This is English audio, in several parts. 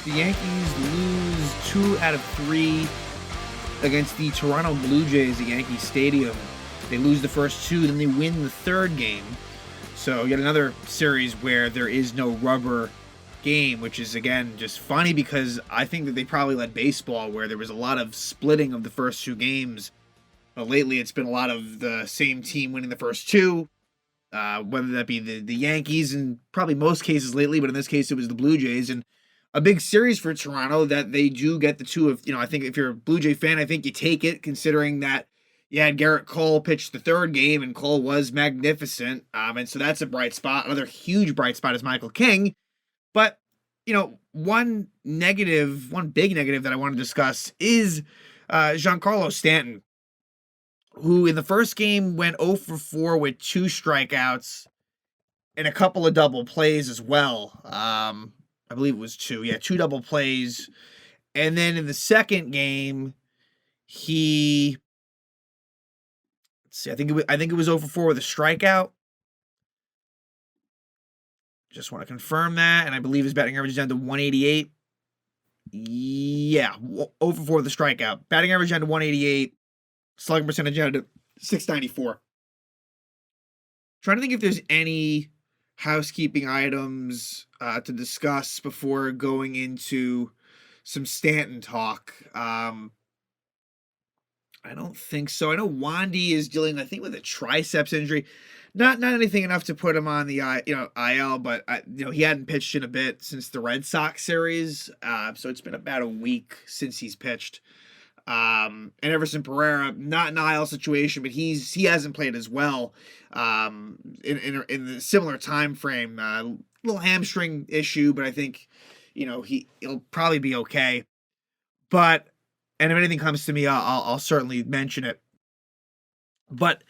The Yankees lose 2 out of 3 against the Toronto Blue Jays at Yankee Stadium. They lose the first 2, then they win the third game. So yet another series where there is no rubber game, which is, again, just funny because I think that they probably led baseball where there was a lot of splitting of the first 2 games. But lately it's been a lot of the same team winning the first 2, whether that be the Yankees in probably most cases lately, but in this case it was the Blue Jays. And a big series for Toronto that they do get the 2 of, I think if you're a Blue Jay fan, I think you take it, considering that you had Gerrit Cole pitch the third game, and Cole was magnificent. And so that's a bright spot. Another huge bright spot is Michael King. But, one big negative that I want to discuss is Giancarlo Stanton, who in the first game went 0 for 4 with 2 strikeouts and a couple of double plays as well. I believe it was 2. Yeah, 2 double plays. And then in the second game, I think it was 0 for 4 with a strikeout. Just want to confirm that. And I believe his batting average is down to 188. Yeah, 0 for 4 with a strikeout. Batting average down to 188. Slugging percentage down to 694. Trying to think if there's any housekeeping items to discuss before going into some Stanton talk. I don't think so. I know Wandy is dealing, I think, with a triceps injury. Not anything enough to put him on the IL, but he hadn't pitched in a bit since the Red Sox series. So it's been about a week since he's pitched. And Everson Pereira, not an IL situation, but he hasn't played as well. In the similar time frame, little hamstring issue, but I think he'll probably be okay. But and if anything comes to me, I'll certainly mention it. But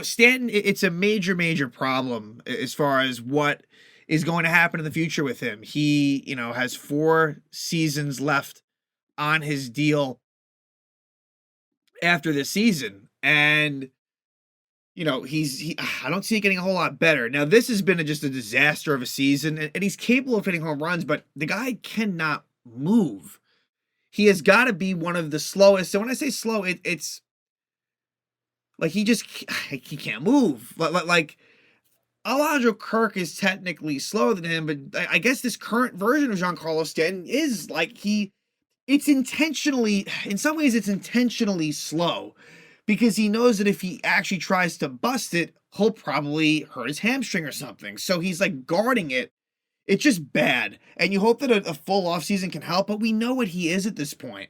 Stanton, it's a major problem as far as what is going to happen in the future with him. He has 4 seasons left on his deal after this season, and I don't see it getting a whole lot better. Now, this has been just a disaster of a season, and he's capable of hitting home runs, but the guy cannot move. He has got to be one of the slowest. So when I say slow, it's like he can't move. Like Alejandro Kirk is technically slower than him, but I guess this current version of Giancarlo Stanton is like it's intentionally, in some ways it's intentionally slow, because he knows that if he actually tries to bust it, he'll probably hurt his hamstring or something. So he's like guarding it. It's just bad. And you hope that a full offseason can help, but we know what he is at this point.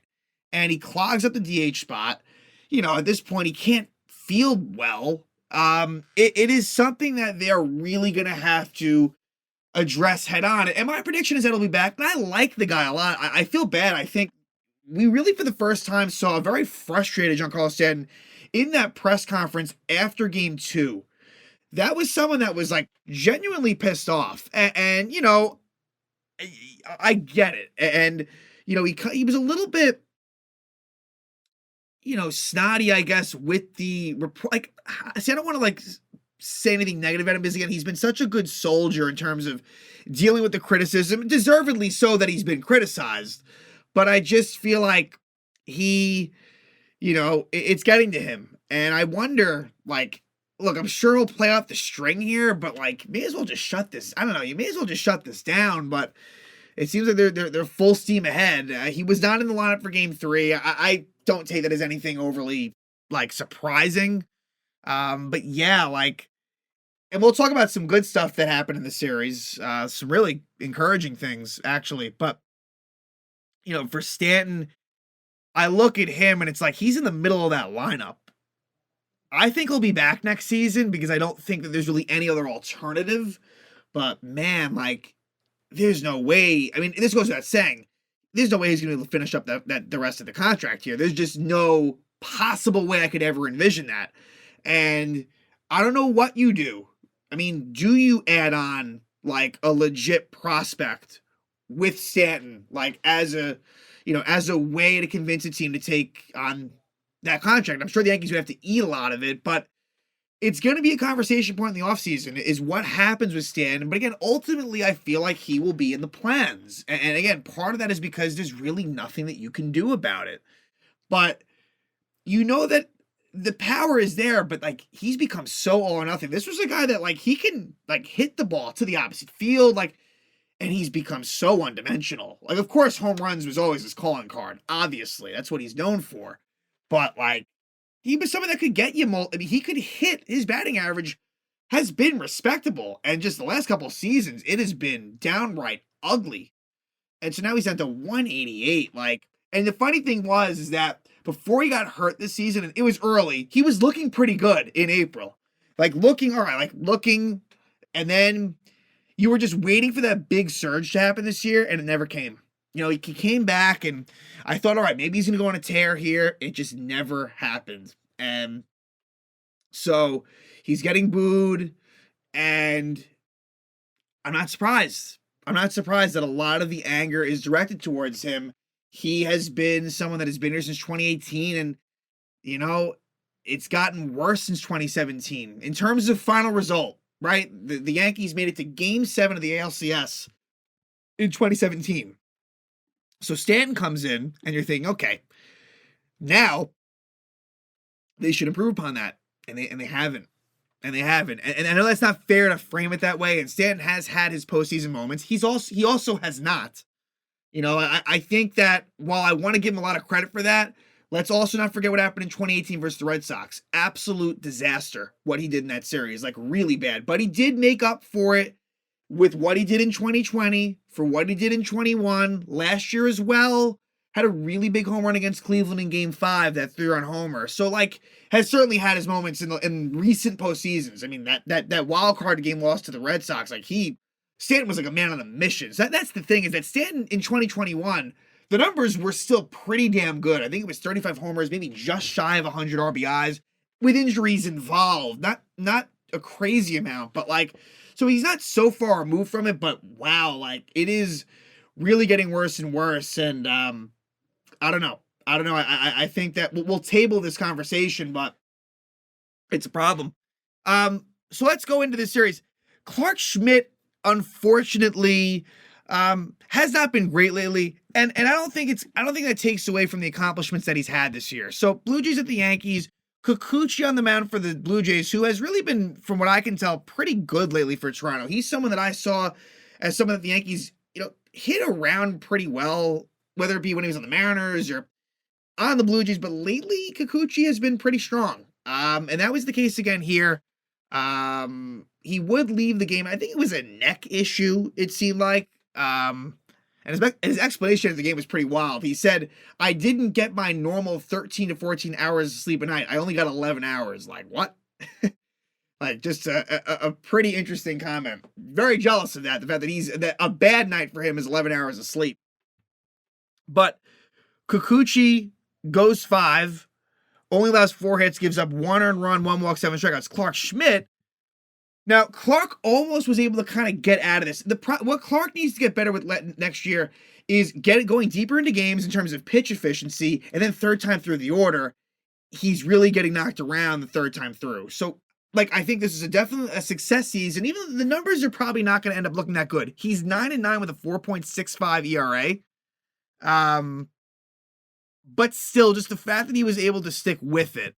And he clogs up the DH spot. At this point, he can't field well. It is something that they're really going to have to address head on. And my prediction is that he'll be back. And I like the guy a lot. I feel bad. I think we really, for the first time, saw a very frustrated Giancarlo Stanton in that press conference after game 2. That was someone that was like genuinely pissed off. And I get it. And, he was a little bit, snotty, I guess, with the report. Like, see, I don't want to say anything negative about him, because again, he's been such a good soldier in terms of dealing with the criticism, deservedly so that he's been criticized. But I just feel like it's getting to him. And I wonder, look, I'm sure he'll play off the string here, but may as well just shut this. I don't know. You may as well just shut this down. But it seems like they're full steam ahead. He was not in the lineup for game 3. I don't take that as anything overly surprising. But yeah, and we'll talk about some good stuff that happened in the series. Some really encouraging things, actually. But, for Stanton, I look at him and it's like he's in the middle of that lineup. I think he'll be back next season because I don't think that there's really any other alternative. But, man, there's no way. I mean, this goes without saying. There's no way he's going to be able to finish up the rest of the contract here. There's just no possible way I could ever envision that. And I don't know what you do. I mean, do you add on a legit prospect with Stanton, as a way to convince a team to take on that contract? I'm sure the Yankees would have to eat a lot of it, but it's going to be a conversation point in the offseason is what happens with Stanton. But again, ultimately, I feel like he will be in the plans. And again, part of that is because there's really nothing that you can do about it. But you know that the power is there, but like he's become so all or nothing. This was a guy that like he can like hit the ball to the opposite field, like, and he's become so one-dimensional. Like, of course, home runs was always his calling card. Obviously, that's what he's known for. But like, he was someone that could get you. I mean, he could hit. His batting average has been respectable, and just the last couple of seasons, it has been downright ugly. And so now he's down to 188. Like, and the funny thing was is that before he got hurt this season, and it was early, he was looking pretty good in April. Like looking all right, like looking, and then you were just waiting for that big surge to happen this year, and it never came. You know, he came back, and I thought, all right, maybe he's going to go on a tear here. It just never happened. And so he's getting booed, and I'm not surprised. I'm not surprised that a lot of the anger is directed towards him. He has been someone that has been here since 2018, and, you know, it's gotten worse since 2017. In terms of final result, right? The Yankees made it to Game 7 of the ALCS in 2017. So Stanton comes in, and you're thinking, okay, now they should improve upon that, and they haven't. And I know that's not fair to frame it that way. And Stanton has had his postseason moments. He also has not. You know, I think that while I want to give him a lot of credit for that, let's also not forget what happened in 2018 versus the Red Sox. Absolute disaster what he did in that series, like really bad. But he did make up for it with what he did in 2020, for what he did in 21, last year as well. Had a really big home run against Cleveland in Game 5, that 3-run homer. So, like, has certainly had his moments in recent postseasons. I mean, that wild card game loss to the Red Sox, like, Stanton was like a man on a mission. So that's the thing, is that Stanton in 2021, the numbers were still pretty damn good. I think it was 35 homers, maybe just shy of 100 RBIs, with injuries involved. Not a crazy amount, but like, so he's not so far removed from it, but wow, like, it is really getting worse and worse. And I don't know. I think that we'll table this conversation, but it's a problem. So let's go into this series. Clarke Schmidt, unfortunately, has not been great lately, and I don't think that takes away from the accomplishments that he's had this year. So Blue Jays at the Yankees, Kikuchi on the mound for the Blue Jays, who has really been, from what I can tell, pretty good lately for Toronto. He's someone that I saw as someone that the Yankees, hit around pretty well, whether it be when he was on the Mariners or on the Blue Jays, but lately Kikuchi has been pretty strong. And that was the case again here. He would leave the game. I think it was a neck issue, it seemed like. And his explanation of the game was pretty wild. He said, I didn't get my normal 13 to 14 hours of sleep a night. I only got 11 hours. Like, what? Like, just a pretty interesting comment. Very jealous of that. The fact that a bad night for him is 11 hours of sleep. But Kikuchi goes 5, only allows 4 hits, gives up 1 earned run, 1 walk, 7 strikeouts. Clarke Schmidt. Now, Clarke almost was able to kind of get out of this. What Clarke needs to get better with next year is going deeper into games in terms of pitch efficiency, and then third time through the order, he's really getting knocked around the third time through. So, like, I think this is definitely a success season. Even though the numbers are probably not going to end up looking that good. He's 9-9 with a 4.65 ERA. But still, just the fact that he was able to stick with it.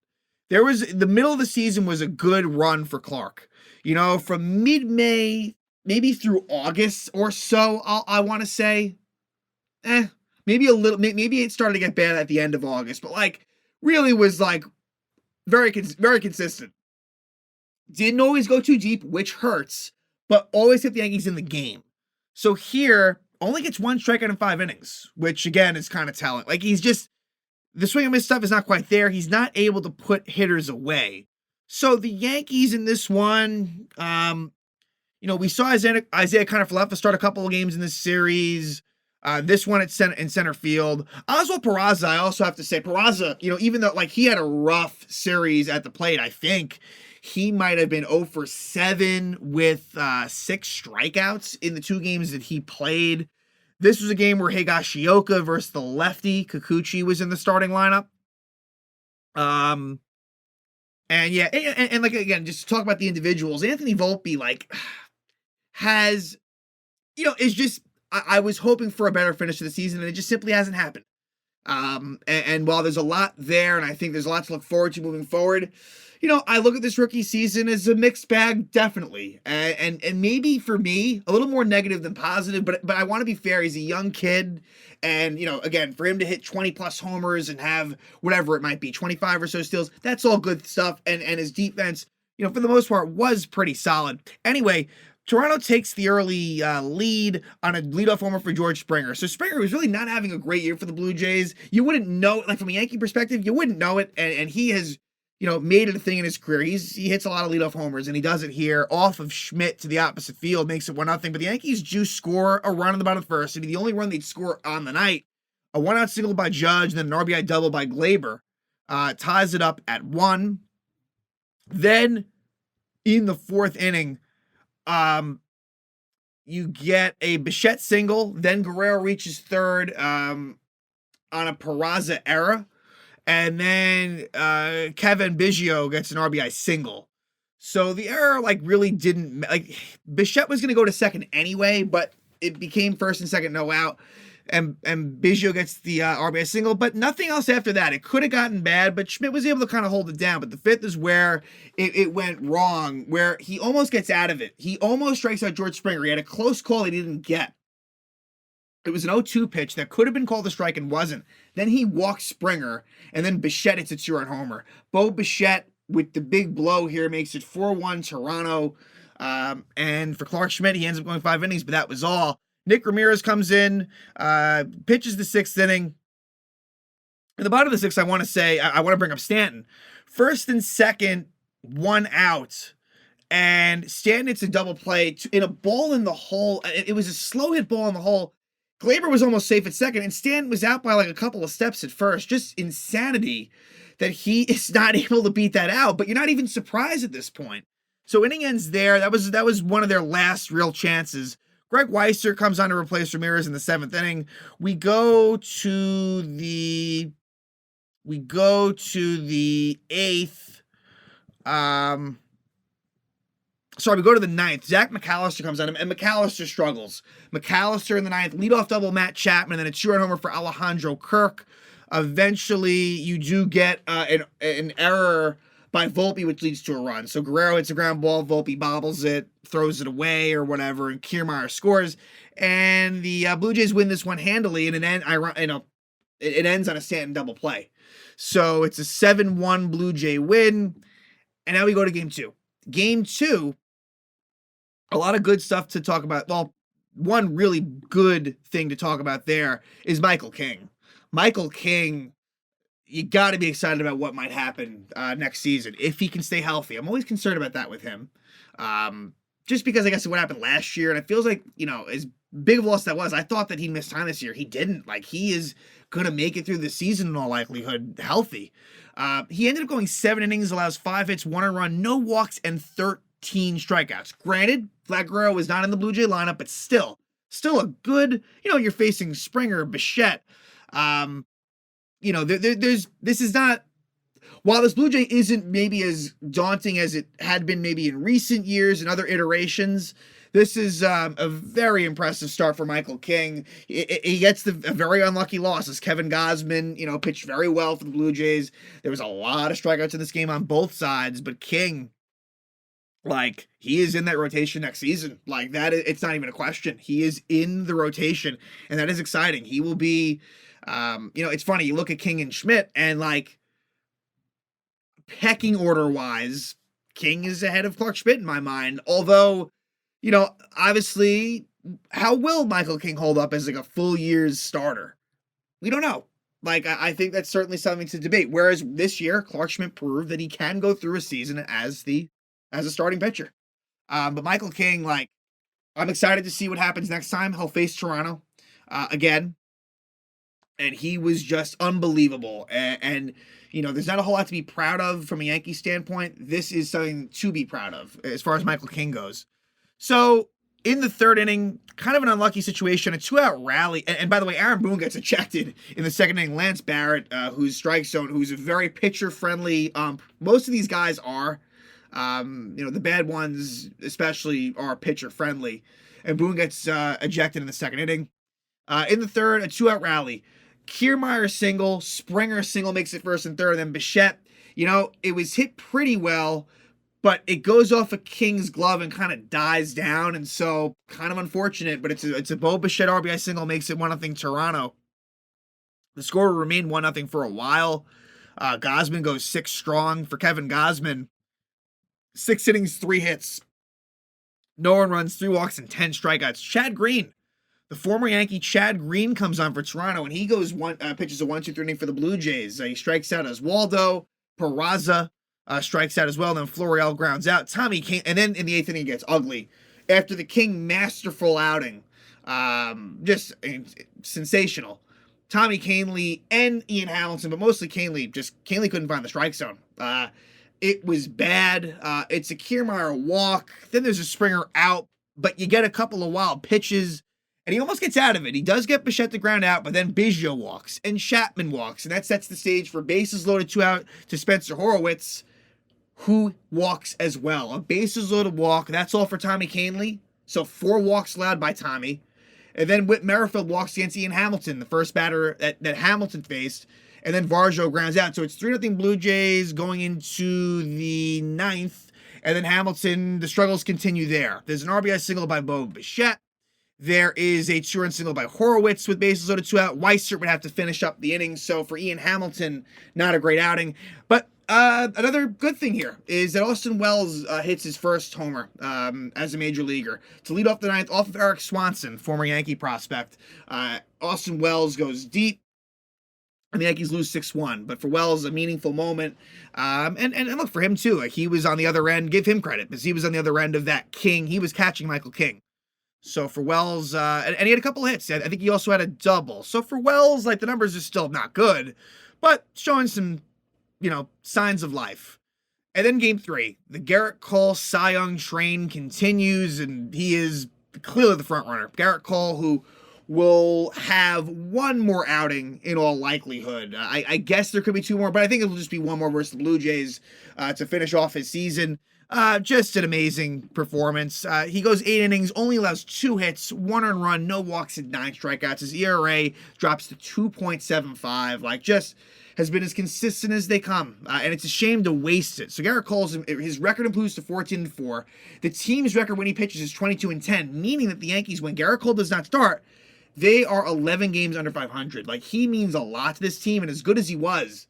The middle of the season was a good run for Clarke. From mid-May, maybe through August or so, I want to say, maybe a little, maybe it started to get bad at the end of August, but like, really was like very consistent. Didn't always go too deep, which hurts, but always kept the Yankees in the game. So here, only gets 1 strikeout in 5 innings, which again is kind of telling. Like, the swing and miss stuff is not quite there. He's not able to put hitters away. So the Yankees in this one, we saw Isaiah kind of flop to start a couple of games in this series. This one in center field. Oswald Peraza, I also have to say, even though like he had a rough series at the plate, I think he might have been 0 for 7 with 6 strikeouts in the 2 games that he played. This was a game where Higashioka versus the lefty Kikuchi was in the starting lineup. And yeah, and like again, just to talk about the individuals, Anthony Volpe like has is just I was hoping for a better finish to the season, and it just simply hasn't happened. And while there's a lot there, and I think there's a lot to look forward to moving forward, I look at this rookie season as a mixed bag, definitely, and maybe for me a little more negative than positive. But I want to be fair. He's a young kid, and again, for him to hit 20 plus homers and have whatever it might be, 25 or so steals, that's all good stuff. And his defense, for the most part, was pretty solid. Anyway. Toronto takes the early lead on a leadoff homer for George Springer. So Springer was really not having a great year for the Blue Jays. You wouldn't know, like from a Yankee perspective, you wouldn't know it. And he has, made it a thing in his career. He hits a lot of leadoff homers, and he does it here off of Schmidt to the opposite field, makes it 1-0. But the Yankees do score a run in the bottom of the first. It'd be the only run they'd score on the night. A 1-out single by Judge, and then an RBI double by Glaber ties it up at 1. Then in the fourth inning, you get a Bichette single, then Guerrero reaches third on a Peraza error, and then Kevin Biggio gets an RBI single. So the error really didn't Bichette was going to go to second anyway, but it became first and second, no out. And Biggio gets the RBI single, but nothing else after that. It could have gotten bad, but Schmidt was able to kind of hold it down. But the fifth is where it went wrong, where he almost gets out of it. He almost strikes out George Springer. He had a close call he didn't get. It was an 0-2 pitch that could have been called a strike and wasn't. Then he walks Springer, and then Bichette hits a 2-run homer. Bo Bichette, with the big blow here, makes it 4-1 Toronto. And for Clark Schmidt, he ends up going 5 innings, but that was all. Nick Ramirez comes in, pitches the 6th inning. In the bottom of the 6th, I want to say, I want to bring up Stanton. First and second, 1 out. And Stanton hits a double play in a ball in the hole. It was a slow hit ball in the hole. Glaber was almost safe at second, and Stanton was out by a couple of steps at first. Just insanity that he is not able to beat that out. But you're not even surprised at this point. So inning ends there. That was one of their last real chances. Greg Weisser comes on to replace Ramirez in the 7th inning. We go to the 8th. We go to the 9th. Zach McAllister comes on, and McAllister struggles. McAllister in the 9th, leadoff double Matt Chapman, and then a 2-run homer for Alejandro Kirk. Eventually, you do get an error by Volpe, which leads to a run. So Guerrero hits a ground ball, Volpe bobbles it, throws it away or whatever, and Kiermaier scores. And the Blue Jays win this one handily, and it ends on a Stanton double play. So it's a 7-1 Blue Jay win. And now we go to Game 2. Game 2, a lot of good stuff to talk about. Well, one really good thing to talk about there is Michael King. Michael King, you got to be excited about what might happen next season if he can stay healthy. I'm always concerned about that with him. Just because I guess of what happened last year, and it feels like, as big of a loss that was, I thought that he'd miss time this year. He didn't. He is going to make it through the season in all likelihood healthy. He ended up going 7 innings, allows 5 hits, 1 run, no walks, and 13 strikeouts. Granted, Vlad Guerrero was not in the Blue Jay lineup, but still a good, you're facing Springer, Bichette. This is not, while this Blue Jay isn't maybe as daunting as it had been maybe in recent years and other iterations, this is a very impressive start for Michael King. He gets a very unlucky loss as Kevin Gausman, pitched very well for the Blue Jays. There was a lot of strikeouts in this game on both sides, but King, he is in that rotation next season. It's not even a question. He is in the rotation, and that is exciting. He will be, it's funny. You look at King and Schmidt, and pecking order wise, King is ahead of Clark Schmidt in my mind. Although, obviously, how will Michael King hold up as a full year's starter? We don't know. I think that's certainly something to debate. Whereas this year, Clark Schmidt proved that he can go through a season as a starting pitcher. But Michael King, I'm excited to see what happens next time. He'll face Toronto again. And he was just unbelievable. And there's not a whole lot to be proud of from a Yankee standpoint. This is something to be proud of as far as Michael King goes. So In the third inning, kind of an unlucky situation, a 2-out rally. And by the way, Aaron Boone gets ejected in the second inning. Lance Barrett, who's strike zone, who's a very pitcher friendly. Most of these guys are. The bad ones especially are pitcher friendly. And Boone gets ejected in the second inning. In the third, a 2-out rally. Kiermaier single, Springer single makes it first and third, and then Bichette, it was hit pretty well, but it goes off a King's glove and kind of dies down, and so kind of unfortunate, but it's a Bo Bichette RBI single, makes it 1-0 Toronto. The score will remain 1-0 for a while. Gausman goes 6 strong for Kevin Gausman. 6 innings, 3 hits. No one runs, 3 walks, and 10 strikeouts. Chad Green, the former Yankee Chad Green, comes on for Toronto, and he goes pitches a 1-2-3 inning for the Blue Jays. He strikes out Oswaldo. Peraza strikes out as well. Then Florial grounds out. Tommy Kane, and then in the 8th inning it gets ugly after the King masterful outing. Just sensational. Tommy Kahnle and Ian Hamilton, but mostly Kahnle couldn't find the strike zone. It was bad. It's a Kiermaier walk. Then there's a Springer out, but you get a couple of wild pitches. And he almost gets out of it. He does get Bichette to ground out, but then Biggio walks and Chapman walks. And that sets the stage for bases loaded 2 out to Spencer Horwitz, who walks as well. A bases loaded walk. That's all for Tommy Kahnle. So 4 walks allowed by Tommy. And then Whit Merrifield walks against Ian Hamilton, the first batter that Hamilton faced. And then Varjo grounds out. So it's 3-0 Blue Jays going into the 9th. And then Hamilton, the struggles continue there. There's an RBI single by Bo Bichette. There is a 2-run single by Horowitz with bases loaded 2 out. Weissert would have to finish up the inning. So for Ian Hamilton, not a great outing. But another good thing here is that Austin Wells hits his first homer as a major leaguer to lead off the 9th off of Eric Swanson, former Yankee prospect. Austin Wells goes deep, and the Yankees lose 6-1. But for Wells, a meaningful moment. And look, for him too. He was on the other end. Give him credit, because he was on the other end of that King. He was catching Michael King. So for Wells, and he had a couple of hits. I think he also had a double. So for Wells, the numbers are still not good, but showing some, signs of life. And then game 3, the Gerrit Cole Cy Young train continues, and he is clearly the front runner. Gerrit Cole, who will have one more outing in all likelihood. I guess there could be 2 more, but I think it'll just be 1 more versus the Blue Jays to finish off his season. Just an amazing performance. He goes 8 innings, only allows 2 hits, 1 earned run, no walks, and 9 strikeouts. His ERA drops to 2.75. Just has been as consistent as they come, and it's a shame to waste it. So Gerrit Cole's his record improves to 14-4. The team's record when he pitches is 22-10, meaning that the Yankees, when Gerrit Cole does not start, they are 11 games under 500. He means a lot to this team, and as good as he was,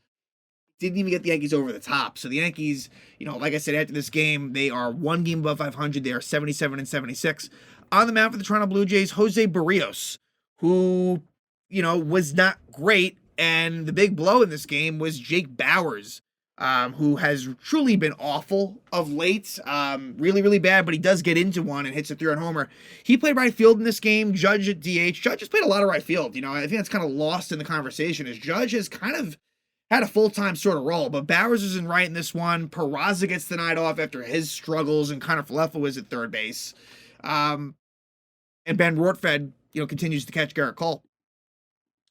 didn't even get the Yankees over the top. So the Yankees, like I said, after this game, they are 1 game above 500. They are 77-76. On the mound for the Toronto Blue Jays, Jose Barrios, who, was not great. And the big blow in this game was Jake Bauers, who has truly been awful of late. Really, really bad, but he does get into one and hits a 3-run homer. He played right field in this game. Judge at DH. Judge has played a lot of right field. I think that's kind of lost in the conversation, as Judge has kind of had a full-time sort of role, but Bauers is in right in this one. Peraza gets the night off after his struggles, and Connor Falefa was at third base. And Ben Rortvedt, continues to catch Gerrit Cole.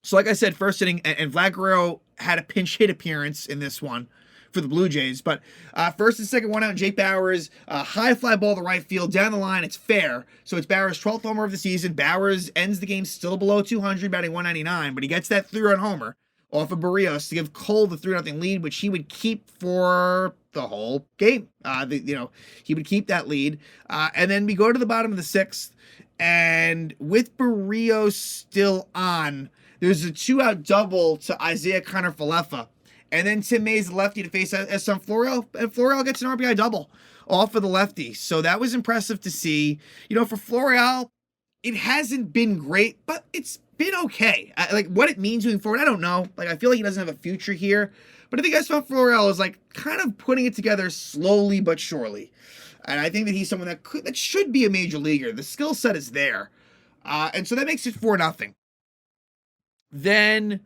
So like I said, first inning, and Vlad Guerrero had a pinch hit appearance in this one for the Blue Jays, but first and second, 1 out, Jake Bauers, high fly ball to right field, down the line, it's fair. So it's Bauers' 12th homer of the season. Bauers ends the game still below 200, batting 199, but he gets that 3-run homer off of Barrios to give Cole the 3-0 lead, which he would keep for the whole game. He would keep that lead. And then we go to the bottom of the 6th, and with Barrios still on, there's a 2-out double to Isaiah Connor Falefa. And then Tim May's the lefty to face Esan Florial, and Florial gets an RBI double off of the lefty. So that was impressive to see. For Florial, it hasn't been great, but it's been okay. What it means moving forward, I don't know. I feel like he doesn't have a future here. But I think Esan Florial is kind of putting it together slowly but surely. And I think that he's someone that should be a major leaguer. The skill set is there. And so that makes it 4-0. Then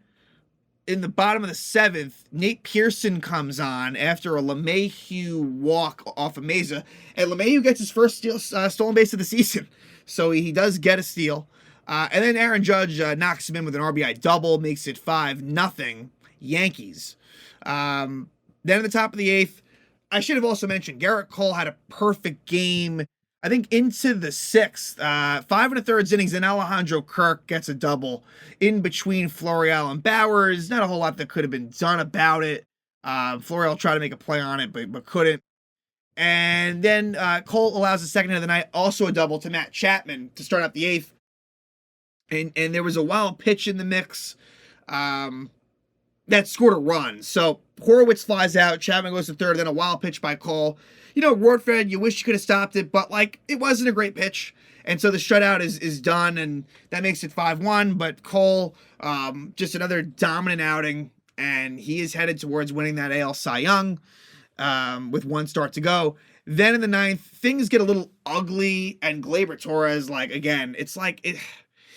in the bottom of the 7th, Nate Pearson comes on after a LeMahieu walk off of Mesa, and LeMahieu gets his first stolen base of the season. So he does get a steal. And then Aaron Judge knocks him in with an RBI double, makes it 5-0 Yankees. Then in the top of the 8th, I should have also mentioned Gerrit Cole had a perfect game, I think, into the 6th. 5 1/3 innings, and Alejandro Kirk gets a double in between Florial and Bowers. Not a whole lot that could have been done about it. Florial tried to make a play on it, but couldn't. And then Cole allows the second hit of the night, also a double to Matt Chapman to start out the 8th. And there was a wild pitch in the mix that scored a run. So Horwitz flies out, Chapman goes to third, then a wild pitch by Cole. Rortvedt, you wish you could have stopped it, but it wasn't a great pitch. And so the shutout is done, and that makes it 5-1. But Cole, just another dominant outing, and he is headed towards winning that AL Cy Young with one start to go. Then in the 9th, things get a little ugly, and Gleyber Torres, again,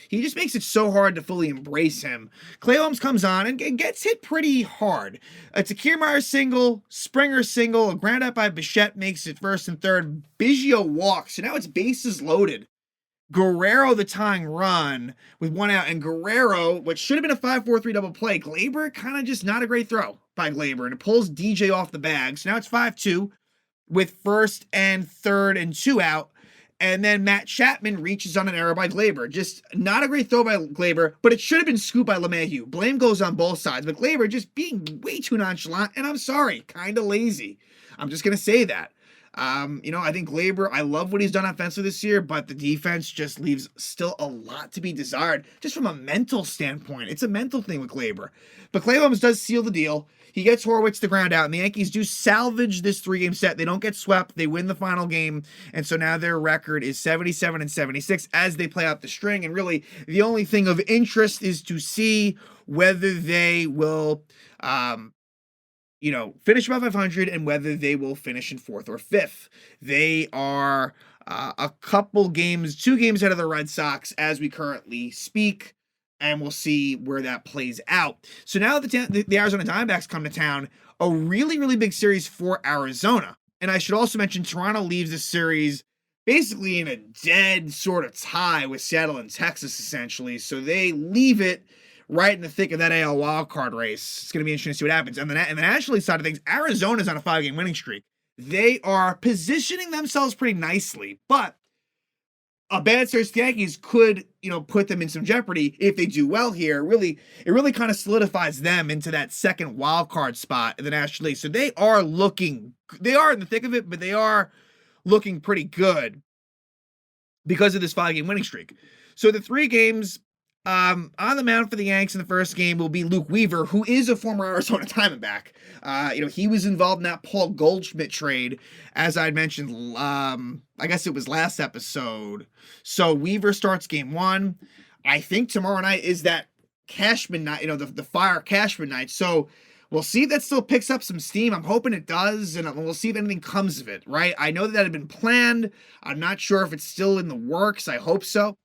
he just makes it so hard to fully embrace him. Clay Holmes comes on and gets hit pretty hard. It's a Kiermaier single, Springer single, a ground out by Bichette makes it first and third. Biggio walks, so now it's bases loaded. Guerrero the tying run with one out, and Guerrero, what should have been a 5-4-3 double play, Gleyber kind of just not a great throw by Gleyber, and it pulls DJ off the bag. So now it's 5-2 with first and third and 2 out. And then Matt Chapman reaches on an error by Gleyber. Just not a great throw by Gleyber, but it should have been scooped by LeMahieu. Blame goes on both sides, but Gleyber just being way too nonchalant, and I'm sorry, kind of lazy. I'm just going to say that. I think Gleyber, I love what he's done offensively this year, but the defense just leaves still a lot to be desired, just from a mental standpoint. It's a mental thing with Gleyber. But Clay Holmes does seal the deal. He gets Horwitz to ground out, and the Yankees do salvage this 3-game set. They don't get swept. They win the final game, and so now their record is 77-76 as they play out the string. And really, the only thing of interest is to see whether they will, finish above 500 and whether they will finish in 4th or 5th. They are a couple games, 2 games ahead of the Red Sox as we currently speak. And we'll see where that plays out. So now the Arizona Diamondbacks come to town, a really, really big series for Arizona. And I should also mention Toronto leaves this series basically in a dead sort of tie with Seattle and Texas, essentially. So they leave it right in the thick of that AL wildcard race. It's going to be interesting to see what happens. And the National League side of things, Arizona's on a 5-game winning streak. They are positioning themselves pretty nicely, but a bad series to the Yankees could, put them in some jeopardy if they do well here. It really kind of solidifies them into that second wild card spot in the National League. So they are in the thick of it, but they are looking pretty good because of this 5-game winning streak. So the 3 games on the mound for the Yanks in the first game will be Luke Weaver, who is a former Arizona Diamondback. He was involved in that Paul Goldschmidt trade, as I'd mentioned, I guess it was last episode. So Weaver starts game 1. I think tomorrow night is that Cashman night, the Fire Cashman night. So we'll see if that still picks up some steam. I'm hoping it does, and we'll see if anything comes of it, right? I know that had been planned. I'm not sure if it's still in the works. I hope so.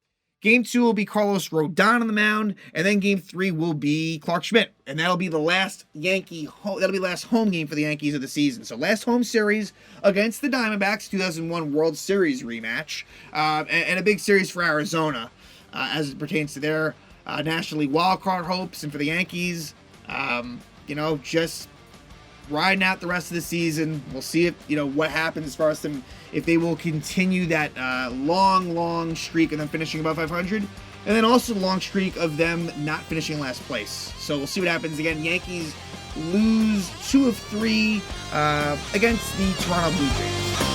Game 2 will be Carlos Rodon on the mound, and then Game 3 will be Clark Schmidt, and that'll be the last last home game for the Yankees of the season. So last home series against the Diamondbacks, 2001 World Series rematch, and a big series for Arizona as it pertains to their National League wildcard hopes, and for the Yankees, just riding out the rest of the season. We'll see if what happens as far as them, if they will continue that long streak of them finishing above 500, and then also the long streak of them not finishing in last place. So we'll see what happens. Again, Yankees lose 2 of 3 against the Toronto Blue Jays.